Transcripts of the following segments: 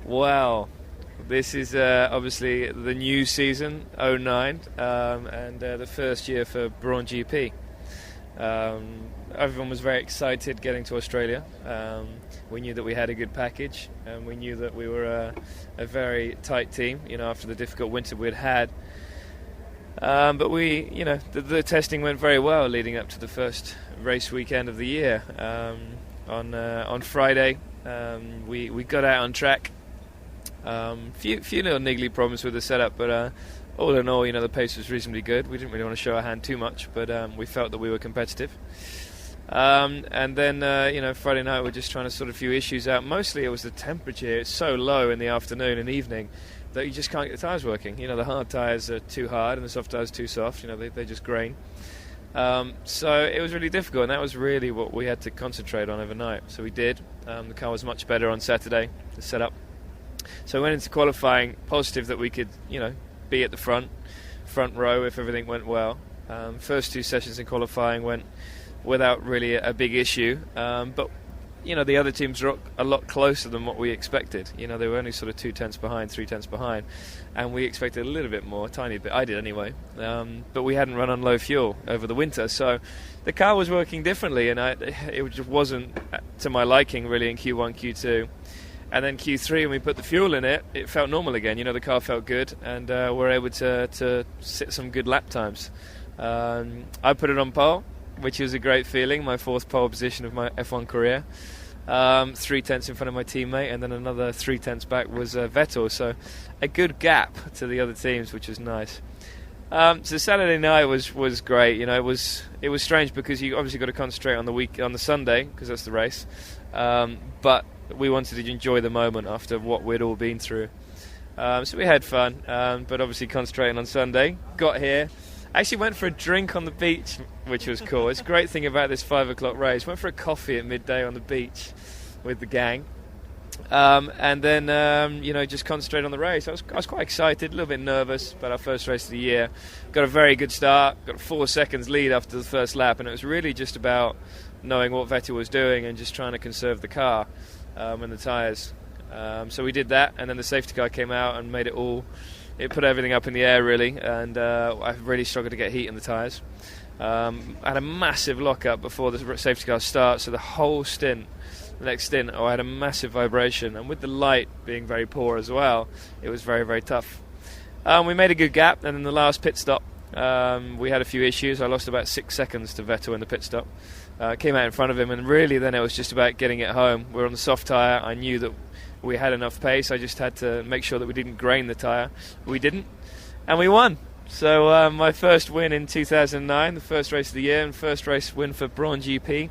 Well, this is obviously the new season, '09, and the first year for Braun GP. Everyone was very excited getting to Australia. We knew that we had a good package, and we knew that we were a very tight team, after the difficult winter we'd had. But the testing went very well leading up to the first race weekend of the year. On Friday, we got out on track. Few little niggly problems with the setup, but all in all, the pace was reasonably good. We didn't really want to show our hand too much, but we felt that we were competitive. And then, Friday night we're just trying to sort a few issues out. Mostly it was the temperature. It's so low in the afternoon and evening that you just can't get the tyres working. The hard tyres are too hard and the soft tyres too soft. They just grain. So it was really difficult, and that was really what we had to concentrate on overnight. So we did. The car was much better on Saturday, the setup. So I went into qualifying positive that we could, be at the front row if everything went well. First two sessions in qualifying went without really a big issue. But, the other teams were a lot closer than what we expected. They were only sort of 2 tenths behind, 3 tenths behind. And we expected a little bit more, a tiny bit. I did anyway. But we hadn't run on low fuel over the winter. So the car was working differently, and it just wasn't to my liking really in Q1, Q2. And then Q3, when we put the fuel in it, it felt normal again. The car felt good, and we were able to sit some good lap times. I put it on pole, which was a great feeling, my 4th pole position of my F1 career. 3 tenths in front of my teammate, and then another 3 tenths back was Vettel. So a good gap to the other teams, which was nice. So Saturday night was great. It was strange because you obviously got to concentrate on the Sunday because that's the race. But we wanted to enjoy the moment after what we'd all been through. So we had fun, but obviously concentrating on Sunday. Got here. Actually went for a drink on the beach, which was cool. It's a great thing about this 5 o'clock race. Went for a coffee at midday on the beach with the gang. And then, just concentrate on the race. I was quite excited, a little bit nervous about our first race of the year. Got a very good start, got 4 seconds lead after the first lap, and it was really just about knowing what Vettel was doing and just trying to conserve the car and the tyres. So we did that, and then the safety car came out and made it put everything up in the air really, and I really struggled to get heat in the tyres. I had a massive lock-up before the safety car starts, so the whole next stint, I had a massive vibration, and with the light being very poor as well, it was very, very tough. We made a good gap, and in the last pit stop, we had a few issues. I lost about 6 seconds to Vettel in the pit stop. Came out in front of him, and really then it was just about getting it home. We were on the soft tyre. I knew that we had enough pace. I just had to make sure that we didn't grain the tyre. We didn't, and we won. So my first win in 2009, the first race of the year, and first race win for Braun GP.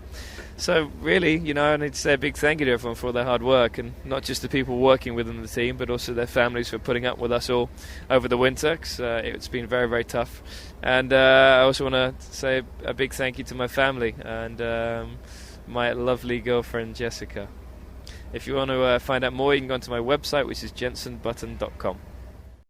So really, I need to say a big thank you to everyone for all their hard work, and not just the people working within the team, but also their families for putting up with us all over the winter, because it's been very, very tough. And I also want to say a big thank you to my family and my lovely girlfriend Jessica. If you want to find out more, you can go onto my website, which is jensonbutton.com.